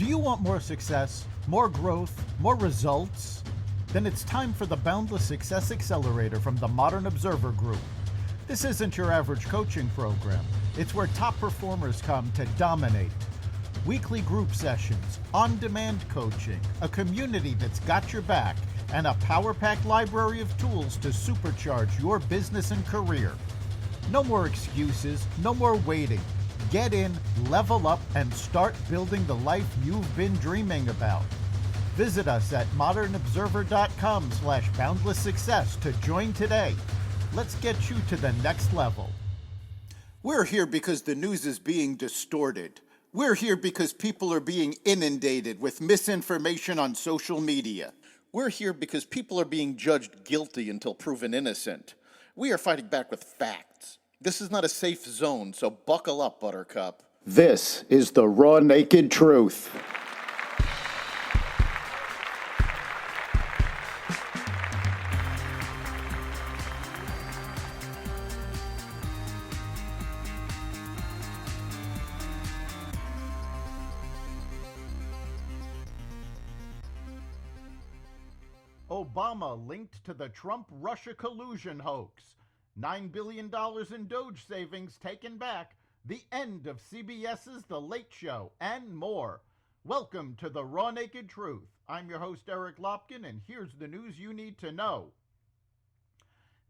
Do you want more success, more growth, more results? Then it's time for the Boundless Success Accelerator from the Modern Observer Group. This isn't your average coaching program. It's where top performers come to dominate. Weekly group sessions, on-demand coaching, a community that's got your back, and a power-packed library of tools to supercharge your business and career. No more excuses, no more waiting. Get in, level up, and start building the life you've been dreaming about. Visit us at modernobserver.com/boundless success to join today. Let's get you to the next level. We're here because the news is being distorted. We're here because people are being inundated with misinformation on social media. We're here because people are being judged guilty until proven innocent. We are fighting back with facts. This is not a safe zone, so buckle up, Buttercup. This is the raw, naked truth. Obama linked to the Trump-Russia collusion hoax. $9 billion in DOGE savings taken back. The end of CBS's The Late Show, and more. Welcome to the Raw Naked Truth. I'm your host, Eric Lopkin, and here's the news you need to know.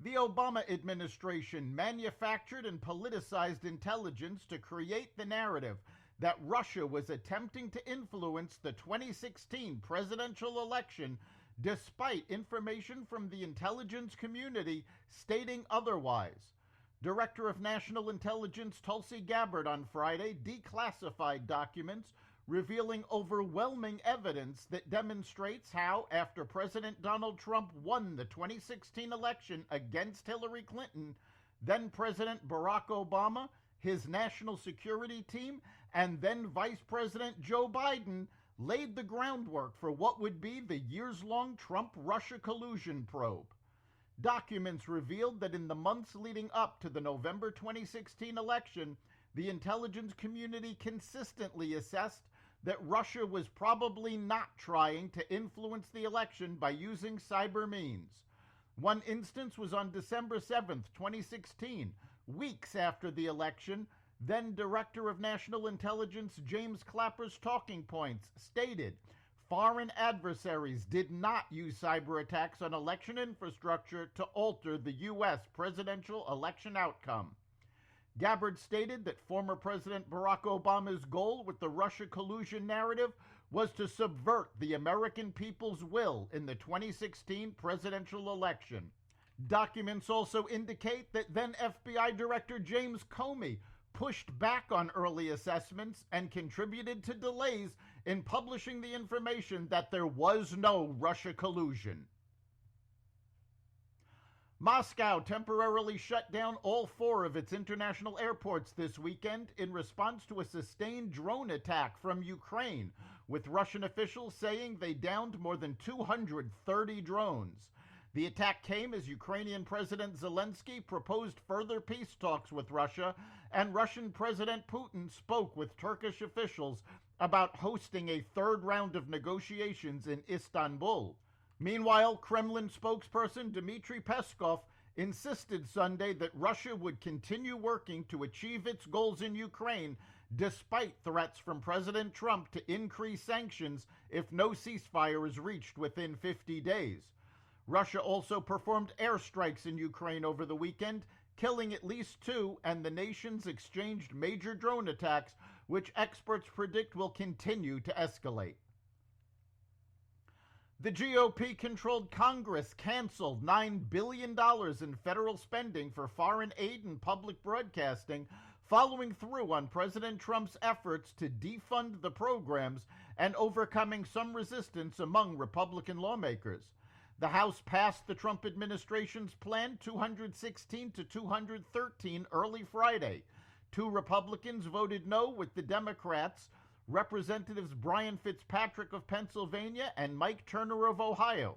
The Obama administration manufactured and politicized intelligence to create the narrative that Russia was attempting to influence the 2016 presidential election, despite information from the intelligence community stating otherwise. Director of National Intelligence Tulsi Gabbard on Friday declassified documents revealing overwhelming evidence that demonstrates how, after President Donald Trump won the 2016 election against Hillary Clinton, then President Barack Obama, his national security team, and then Vice President Joe Biden laid the groundwork for what would be the years-long Trump-Russia collusion probe. Documents revealed that in the months leading up to the November 2016 election, the intelligence community consistently assessed that Russia was probably not trying to influence the election by using cyber means. One instance was on December 7th, 2016, weeks after the election. Then Director of National Intelligence James Clapper's talking points stated foreign adversaries did not use cyber attacks on election infrastructure to alter the U.S. presidential election outcome. Gabbard stated that former President Barack Obama's goal with the Russia collusion narrative was to subvert the American people's will in the 2016 presidential election. Documents also indicate that then FBI Director James Comey pushed back on early assessments and contributed to delays in publishing the information that there was no Russia collusion. Moscow temporarily shut down all 4 of its international airports this weekend in response to a sustained drone attack from Ukraine, with Russian officials saying they downed more than 230 drones. The attack came as Ukrainian President Zelensky proposed further peace talks with Russia, and Russian President Putin spoke with Turkish officials about hosting a third round of negotiations in Istanbul. Meanwhile, Kremlin spokesperson Dmitry Peskov insisted Sunday that Russia would continue working to achieve its goals in Ukraine, despite threats from President Trump to increase sanctions if no ceasefire is reached within 50 days. Russia also performed airstrikes in Ukraine over the weekend, killing at least 2, and the nations exchanged major drone attacks, which experts predict will continue to escalate. The GOP-controlled Congress canceled $9 billion in federal spending for foreign aid and public broadcasting, following through on President Trump's efforts to defund the programs and overcoming some resistance among Republican lawmakers. The House passed the Trump administration's plan 216 to 213 early Friday. 2 Republicans voted no with the Democrats, Representatives Brian Fitzpatrick of Pennsylvania and Mike Turner of Ohio.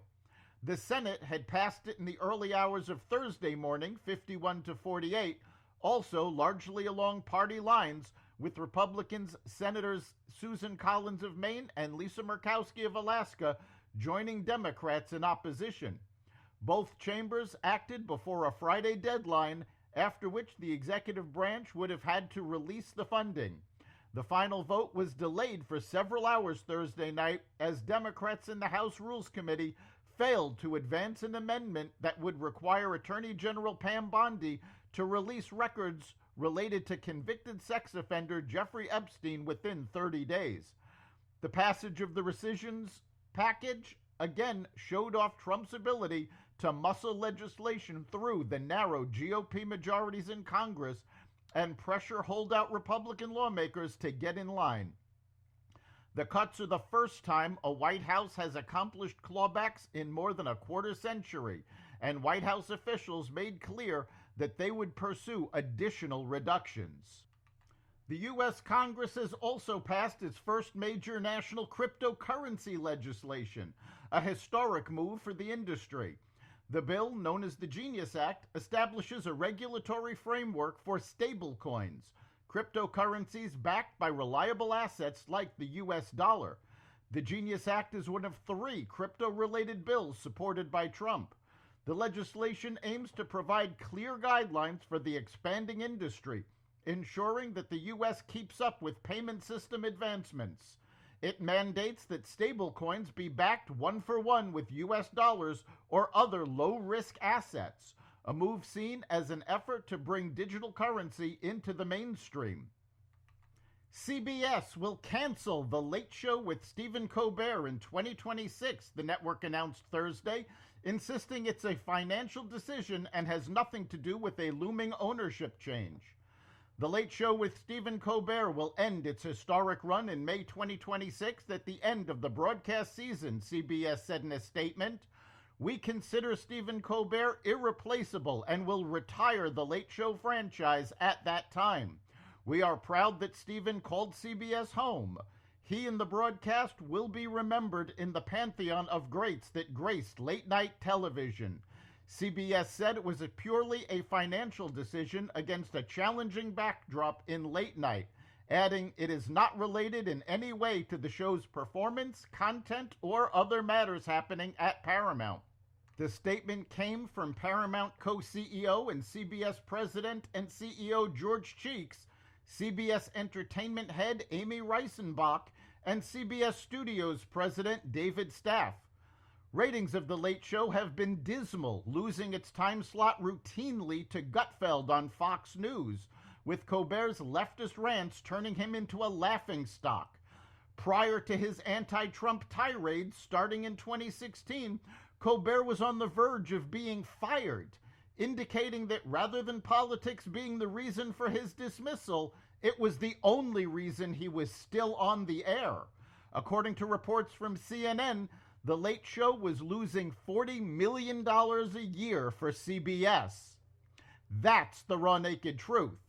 The Senate had passed it in the early hours of Thursday morning, 51 to 48, also largely along party lines, with Republicans Senators Susan Collins of Maine and Lisa Murkowski of Alaska joining Democrats in opposition. Both chambers acted before a Friday deadline, after which the executive branch would have had to release the funding. The final vote was delayed for several hours Thursday night as Democrats in the House Rules Committee failed to advance an amendment that would require Attorney General Pam Bondi to release records related to convicted sex offender Jeffrey Epstein within 30 days. The passage of the rescissions package again showed off Trump's ability to muscle legislation through the narrow GOP majorities in Congress and pressure holdout Republican lawmakers to get in line. The cuts are the first time a White House has accomplished clawbacks in more than a quarter century, and White House officials made clear that they would pursue additional reductions. The U.S. Congress has also passed its first major national cryptocurrency legislation, a historic move for the industry. The bill, known as the Genius Act, establishes a regulatory framework for stablecoins, cryptocurrencies backed by reliable assets like the U.S. dollar. The Genius Act is one of 3 crypto-related bills supported by Trump. The legislation aims to provide clear guidelines for the expanding industry, ensuring that the U.S. keeps up with payment system advancements. It mandates that stablecoins be backed one-for-one with U.S. dollars or other low-risk assets, a move seen as an effort to bring digital currency into the mainstream. CBS will cancel The Late Show with Stephen Colbert in 2026, the network announced Thursday, insisting it's a financial decision and has nothing to do with a looming ownership change. The Late Show with Stephen Colbert will end its historic run in May 2026 at the end of the broadcast season, CBS said in a statement. We consider Stephen Colbert irreplaceable and will retire the Late Show franchise at that time. We are proud that Stephen called CBS home. He and the broadcast will be remembered in the pantheon of greats that graced late-night television. CBS said it was purely a financial decision against a challenging backdrop in late night, adding it is not related in any way to the show's performance, content, or other matters happening at Paramount. The statement came from Paramount co-CEO and CBS president and CEO George Cheeks, CBS entertainment head Amy Reisenbach, and CBS Studios president David Staff. Ratings of The Late Show have been dismal, losing its time slot routinely to Gutfeld on Fox News, with Colbert's leftist rants turning him into a laughingstock. Prior to his anti-Trump tirades starting in 2016, Colbert was on the verge of being fired, indicating that rather than politics being the reason for his dismissal, it was the only reason he was still on the air. According to reports from CNN, The Late Show was losing $40 million a year for CBS. That's the Raw Naked Truth.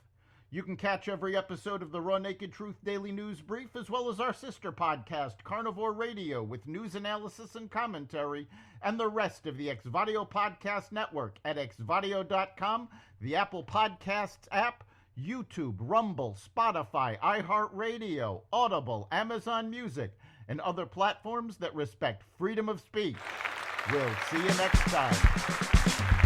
You can catch every episode of the Raw Naked Truth Daily News Brief, as well as our sister podcast, Carnivore Radio, with news analysis and commentary, and the rest of the Xvadio Podcast Network at xvadio.com, the Apple Podcasts app, YouTube, Rumble, Spotify, iHeartRadio, Audible, Amazon Music, and other platforms that respect freedom of speech. We'll see you next time.